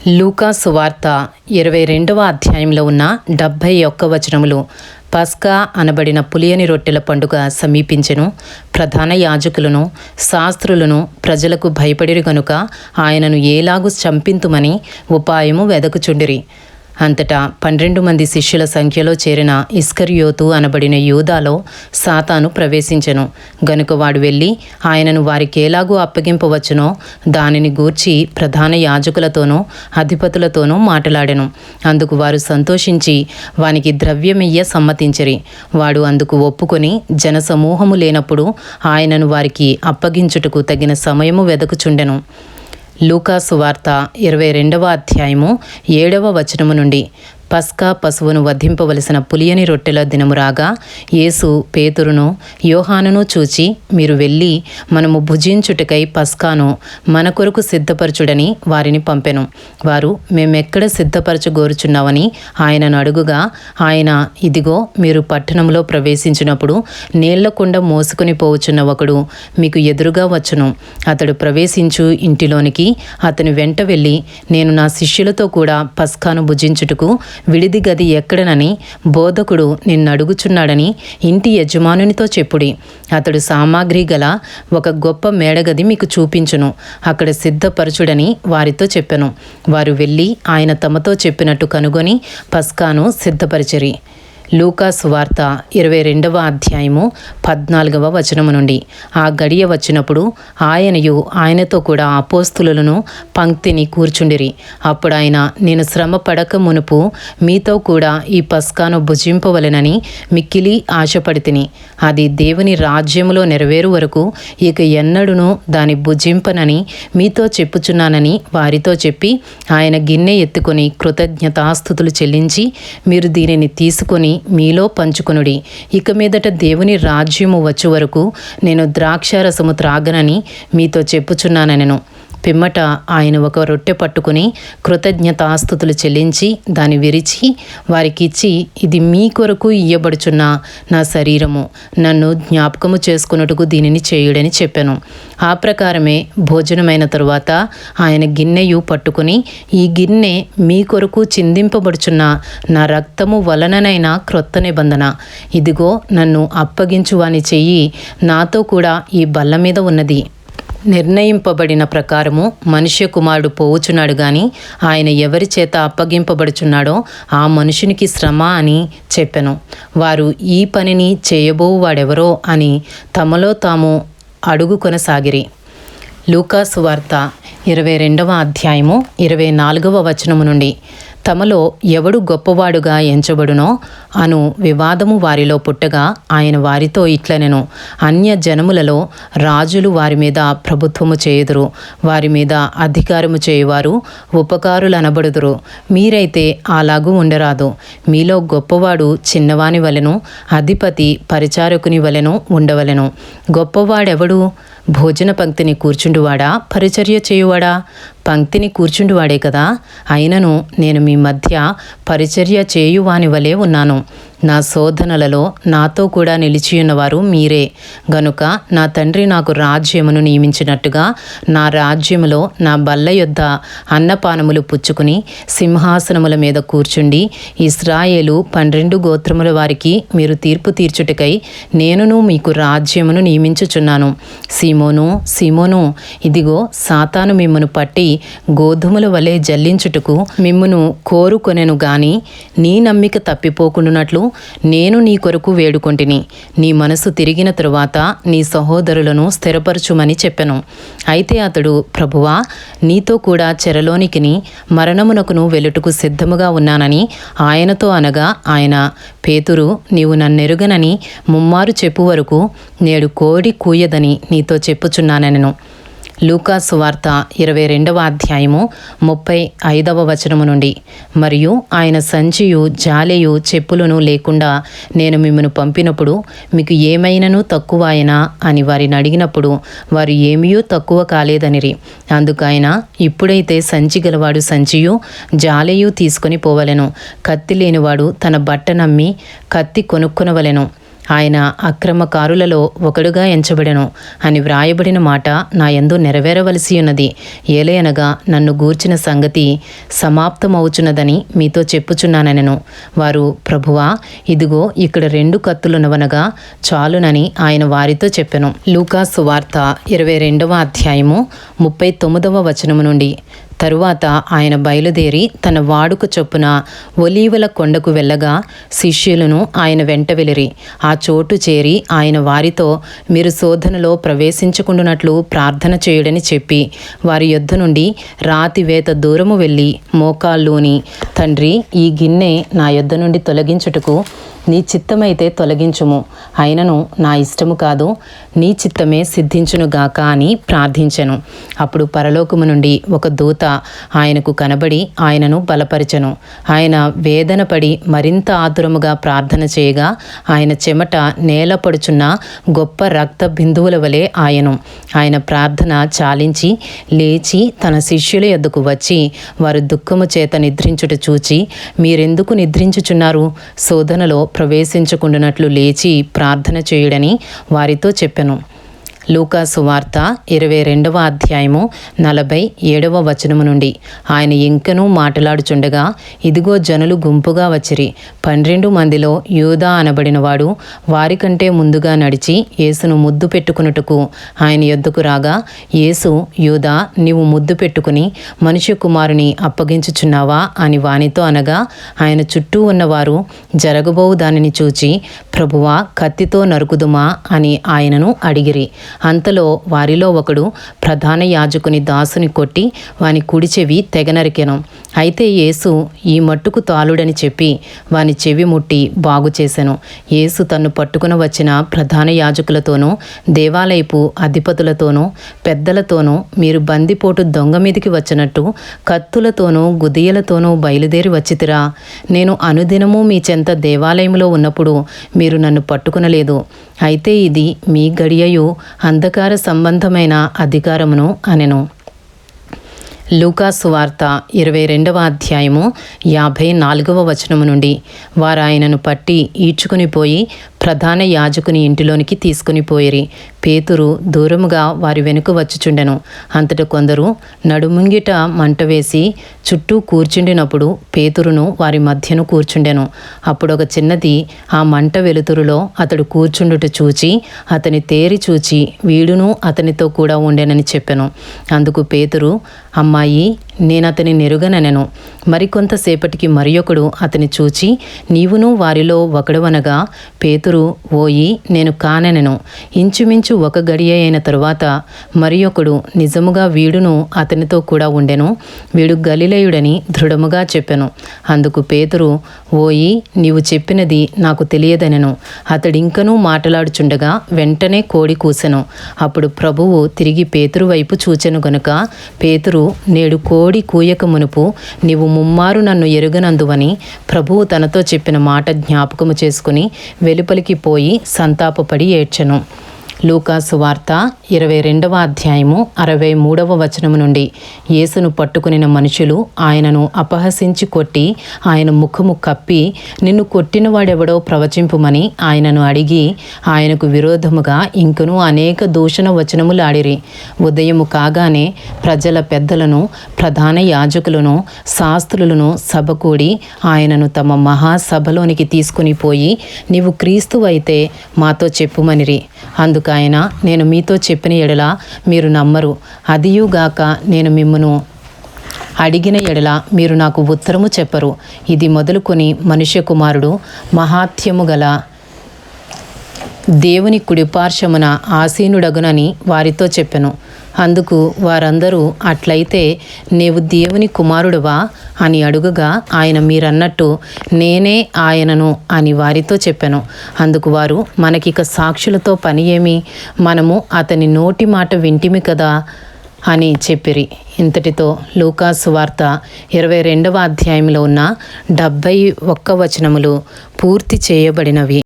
లూకా సువార్త 22వ అధ్యాయంలో ఉన్న 71 వచనములు. పస్కా అనబడిన పులియని రొట్టెల పండుగ సమీపించెను. ప్రధాన యాజకులను శాస్త్రులను ప్రజలకు భయపడిరి గనుక ఆయనను ఏలాగు చంపింతుమని ఉపాయము వెదకుచుండిరి. అంతటా 12 మంది శిష్యుల సంఖ్యలో చేరిన ఇస్కరియోతు అనబడిన యూదాలో సాతాను ప్రవేశించెను. గనుక వాడు వెళ్ళి ఆయనను వారికేలాగూ అప్పగింపవచ్చునో దానిని గూర్చి ప్రధాన యాజకులతోనూ అధిపతులతోనూ మాటలాడెను. అందుకు వారు సంతోషించి వానికి ద్రవ్యమియ్య సమ్మతించిరి. వాడు అందుకు ఒప్పుకొని జనసమూహము లేనప్పుడు ఆయనను వారికి అప్పగించుటకు తగిన సమయము వెదకుచుండెను. లూకా సువార్త 22వ అధ్యాయము 7వ వచనము నుండి. పస్కా పశువును వధింపవలసిన పులియని రొట్టెల దినము రాగా యేసు పేతురును యోహానును చూచి, మీరు వెళ్ళి మనము భుజించుటకై పస్కాను మన కొరకు సిద్ధపరచుడని వారిని పంపెను. వారు, మేమెక్కడ సిద్ధపరచగోరుచున్నామని ఆయనను అడుగుగా ఆయన, ఇదిగో మీరు పట్టణంలో ప్రవేశించినప్పుడు నీళ్లకుండ మోసుకొని పోవచ్చున్న ఒకడు మీకు ఎదురుగా వచ్చును. అతడు ప్రవేశించు ఇంటిలోనికి అతని వెంట వెళ్ళి, నేను నా శిష్యులతో కూడా పస్కాను భుజించుటకు విడిది గది ఎక్కడనని బోధకుడు నిన్నడుగుచున్నాడని ఇంటి యజమానునితో చెప్పుడి. అతడు సామాగ్రి గల ఒక గొప్ప మేడగది మీకు చూపించును. అక్కడ సిద్ధపరచుడని వారితో చెప్పెను. వారు వెళ్ళి ఆయన తమతో చెప్పినట్టు కనుగొని పస్కాను సిద్ధపరిచిరి. లూకా సువార్త 22వ అధ్యాయము 14వ వచనము నుండి. ఆ గడియ వచ్చినప్పుడు ఆయనయు ఆయనతో కూడా అపోస్తులను పంక్తిని కూర్చుండిరి. అప్పుడు ఆయన, నేను శ్రమ పడక మునుపు మీతో కూడా ఈ పస్కాను భుజింపవలెనని మిక్కిలి ఆశపడితిని. అది దేవుని రాజ్యములో నెరవేరు వరకు ఇక ఎన్నడూనూ దాని భుజింపనని మీతో చెప్పుచున్నానని వారితో చెప్పి ఆయన గిన్నె ఎత్తుకొని కృతజ్ఞతాస్తుతులు చెల్లించి, మీరు దీనిని తీసుకొని మీలో పంచుకొనుడి. ఇక మీదట దేవుని రాజ్యము వచ్చు వరకు నేను ద్రాక్షారసము త్రాగనని మీతో చెప్పుచున్నానెను. పిమ్మట ఆయన ఒక రొట్టె పట్టుకుని కృతజ్ఞతాస్తుతులు చెల్లించి దాన్ని విరిచి వారికిచ్చి, ఇది మీ కొరకు ఇయ్యబడుచున్న నా శరీరము, నన్ను జ్ఞాపకము చేసుకున్నట్టుకు దీనిని చేయుడని చెప్పాను. ఆ ప్రకారమే భోజనమైన తరువాత ఆయన గిన్నెయు పట్టుకుని, ఈ గిన్నె మీ కొరకు చిందింపబడుచున్న నా రక్తము వలననైన క్రొత్త నిబంధన. ఇదిగో నన్ను అప్పగించువాని చెయ్యి నాతో కూడా ఈ బల్ల మీద ఉన్నది. నిర్ణయింపబడిన ప్రకారము మనుష్య కుమారుడు పోవుచున్నాడు గాని ఆయన ఎవరి చేత అప్పగింపబడుచున్నాడో ఆ మనుషునికి శ్రమ అని చెప్పెను. వారు ఈ పనిని చేయబోవాడెవరో అని తమలో తాము అడుగుకొనసాగిరి. లూకా సువార్త 22వ అధ్యాయము 24వ వచనము నుండి. తమలో ఎవడు గొప్పవాడుగా ఎంచబడునో అను వివాదము వారిలో పుట్టగా ఆయన వారితో ఇట్లనెను, అన్య జనములలో రాజులు వారి మీద ప్రభుత్వము చేయుదురు, వారి మీద అధికారము చేయువారు ఉపకారులనబడుదురు. మీరైతే అలాగూ ఉండరాదు. మీలో గొప్పవాడు చిన్నవాని వలెను, అధిపతి పరిచారకుని వలెను ఉండవలెను. గొప్పవాడెవడు? భోజన పంక్తిని కూర్చుండువాడా, పరిచర్య చేయువాడా? పంక్తిని కూర్చుండువాడే కదా. అయినను నేను మీ మధ్య పరిచర్య చేయువాని వలె ఉన్నాను. నా శోధనలలో నాతో కూడా నిలిచియున్నవారు మీరే. గనుక నా తండ్రి నాకు రాజ్యమును నియమించినట్టుగా నా రాజ్యములో నా బల్ల యొద్ద అన్నపానములు పుచ్చుకుని సింహాసనముల మీద కూర్చుండి ఇశ్రాయేలు 12 గోత్రముల వారికి మీరు తీర్పు తీర్చుటకై నేనును మీకు రాజ్యమును నియమించుచున్నాను. సీమోను, సీమోను, ఇదిగో సాతాను మిమ్మును పట్టి గోధుమల వలె జల్లించుటకు మిమ్మును కోరుకొనెను గాని నీ నమ్మిక తప్పిపోకుండునట్లు నేను నీ కొరకు వేడుకొంటిని. నీ మనసు తిరిగిన తరువాత నీ సహోదరులను స్థిరపరచుమని చెప్పెను. అయితే అతడు, ప్రభువా, నీతో కూడా చెరలోనికిని మరణమునకును వెలుటకు సిద్ధముగా ఉన్నానని ఆయనతో అనగా ఆయన, పేతురు, నీవు నన్నెరుగనని ముమ్మారు చెప్పు వరకు నేడు కోడి కూయదని నీతో చెప్పుచున్నానెను. లూకా సువార్త 22వ అధ్యాయము 35వ వచనము నుండి. మరియు ఆయన సంచియు జాలెయు చెప్పులను లేకుండా నేను మిమ్మను పంపినప్పుడు మీకు ఏమైనను తక్కువ అయినా అని వారిని అడిగినప్పుడు వారు ఏమీయూ తక్కువ కాలేదనిరి. అందుకు ఆయన, ఇప్పుడైతే సంచి గలవాడు సంచియు జాలెయు తీసుకొని పోవలెను. కత్తి లేనివాడు తన బట్ట నమ్మి కత్తి కొనుక్కొనవలెను. ఆయన అక్రమకారులలో ఒకడుగా ఎంచబడెను అని వ్రాయబడిన మాట నా యందు నెరవేరవలసి ఉన్నది. ఏలయనగా నన్ను గూర్చిన సంగతి సమాప్తమవుచున్నదని మీతో చెప్పుచున్నానెను. వారు, ప్రభువా, ఇదిగో ఇక్కడ 2 కత్తులున్నవనగా చాలునని ఆయన వారితో చెప్పెను. లూకా సువార్త 22వ అధ్యాయము 39వ వచనము నుండి. తరువాత ఆయన బయలుదేరి తన వాడుక చొప్పున ఒలీవల కొండకు వెళ్ళగా శిష్యులను ఆయన వెంట వెళ్ళిరి. ఆ చోటు చేరి ఆయన వారితో, మీరు శోధనలో ప్రవేశించకుండానట్లు ప్రార్థన చేయుడని చెప్పి వారి యొద్ద నుండి రాతి వేత దూరము వెళ్ళి మోకాళ్ళూని, తండ్రి, ఈ గిన్నె నా యొద్ద నుండి తొలగించుటకు నీ చిత్తమైతే తొలగించుము, అయినను నా ఇష్టము కాదు, నీ చిత్తమే సిద్ధించునుగాక అని ప్రార్థించెను. అప్పుడు పరలోకము నుండి ఒక దూత ఆయనకు కనబడి ఆయనను బలపరిచెను. ఆయన వేదన పడి మరింత ఆతురముగా ప్రార్థన చేయగా ఆయన చెమట నేల పడుచున్న గొప్ప రక్త బిందువుల వలె ఆయను. ఆయన ప్రార్థన చాలించి లేచి తన శిష్యుల యొద్దకు వచ్చి వారు దుఃఖము చేత నిద్రించుట చూచి, మీరెందుకు నిద్రించుచున్నారు? శోధనలో ప్రవేశించకుండానట్లు లేచి ప్రార్థన చేయుడని వారితో చెప్పెను. లూకా సువార్త 22వ అధ్యాయము 47వ వచనము నుండి. ఆయన ఇంకనూ మాట్లాడుచుండగా ఇదిగో జనులు గుంపుగా వచ్చిరి. 12 మందిలో యూదా అనబడినవాడు వారికంటే ముందుగా నడిచి యేసును ముద్దు పెట్టుకున్నట్టుకు ఆయన యొద్దకు రాగా, యేసు, యూదా, నీవు ముద్దు పెట్టుకుని మనుష్య కుమారుని అప్పగించుచున్నావా అని వానితో అనగా, ఆయన చుట్టూ ఉన్నవారు జరగబోవు దానిని చూచి, ప్రభువా, కత్తితో నరుకుదుమా అని ఆయనను అడిగిరి. అంతలో వారిలో ఒకడు ప్రధాన యాజకుని దాసుని కొట్టి వాని కుడి చెవి తెగనరికెను. అయితే యేసు ఈ మట్టుకు తాళుడని చెప్పి వాని చెవి ముట్టి బాగు చేసెను. యేసు తన్ను పట్టుకుని వచ్చిన ప్రధాన యాజకులతోనూ దేవాలయపు అధిపతులతోనూ పెద్దలతోనూ, మీరు బందిపోటు దొంగ మీదికి వచ్చినట్టు కత్తులతోనూ గుదియలతోనూ బయలుదేరి వచ్చితిరా? నేను అనుదినము మీ చెంత దేవాలయంలో ఉన్నప్పుడు మీరు నన్ను పట్టుకునలేదు. అయితే ఇది మీ గడియయు అంధకార సంబంధమైన అధికారమును అనెను. లూకా సువార్త 22వ అధ్యాయము 54వ వచనము నుండి. వారు ఆయనను పట్టి ఈడ్చుకుని పోయి ప్రధాన యాజకుని ఇంటిలోనికి తీసుకుని పోయిరి. పేతురు దూరముగా వారి వెనుక వచ్చుచుండెను. అంతట కొందరు నడుముంగిట మంట వేసి చుట్టూ కూర్చుండినప్పుడు పేతురును వారి మధ్యను కూర్చుండెను. అప్పుడు ఒక చిన్నది ఆ మంట వెలుతురులో అతడు కూర్చుండుట చూచి అతని తేరి చూచి వీడును అతనితో కూడా ఉండెనని చెప్పెను. అందుకు పేతురు, అమ్మాయి, నేనతని నెరుగనెను. మరికొంతసేపటికి మరియొకడు అతని చూచి, నీవును వారిలో ఒకడవనగా పేతురు, ఓయి, నేను కానెనెను. ఇంచుమించు ఒక గడియ అయిన తరువాత మరియొకడు, నిజముగా వీడును అతనితో కూడా ఉండెను, వీడు గలిలయుడని దృఢముగా చెప్పెను. అందుకు పేతురు, ఓయి, నీవు చెప్పినది నాకు తెలియదనెను. అతడింకనూ మాట్లాడుచుండగా వెంటనే కోడి కూసెను. అప్పుడు ప్రభువు తిరిగి పేతురు వైపు చూచెను గనుక పేతురు, నేడు కోడి కూయక మునుపు నీవు ముమ్మారు నన్ను ఎరుగనందువని ప్రభువు తనతో చెప్పిన మాట జ్ఞాపకము చేసుకుని వెలుపలికి పోయి సంతాపపడి ఏడ్చెను. లూకా సువార్త 22వ అధ్యాయము 63వ వచనము నుండి. యేసును పట్టుకునిన మనుషులు ఆయనను అపహసించి కొట్టి ఆయన ముఖము కప్పి, నిన్ను కొట్టినవాడెవడో ప్రవచింపుమని ఆయనను అడిగి ఆయనకు విరోధముగా ఇంకనూ అనేక దూషణ వచనములాడిరి. ఉదయము కాగానే ప్రజల పెద్దలను ప్రధాన యాజకులను శాస్త్రులను సభ కూడి ఆయనను తమ మహాసభలోనికి తీసుకుని పోయి, నీవు క్రీస్తువైతే మాతో చెప్పుమనిరి. అందుకు ఆయన, నేను మీతో చెప్పిన ఎడల మీరు నమ్మరు, అదియుగాక నేను మిమ్మును అడిగిన ఎడల మీరు నాకు ఉత్తరము చెప్పరు. ఇది మొదలుకొని మనుష్య కుమారుడు మహాత్యము గల దేవుని కుడిపార్శ్వమున ఆసీనుడగునని వారితో చెప్పెను. అందుకు వారందరూ, అట్లయితే నీవు దేవుని కుమారుడువా అని అడుగగా ఆయన, మీరన్నట్టు నేనే ఆయనను అని వారితో చెప్పెను. అందుకు వారు, మనకిక సాక్షులతో పని ఏమి? మనము అతని నోటి మాట వింటిమి కదా అని చెప్పిరి. ఇంతటితో లూకా సువార్త 22వ అధ్యాయంలో ఉన్న 71 వచనములు పూర్తి చేయబడినవి.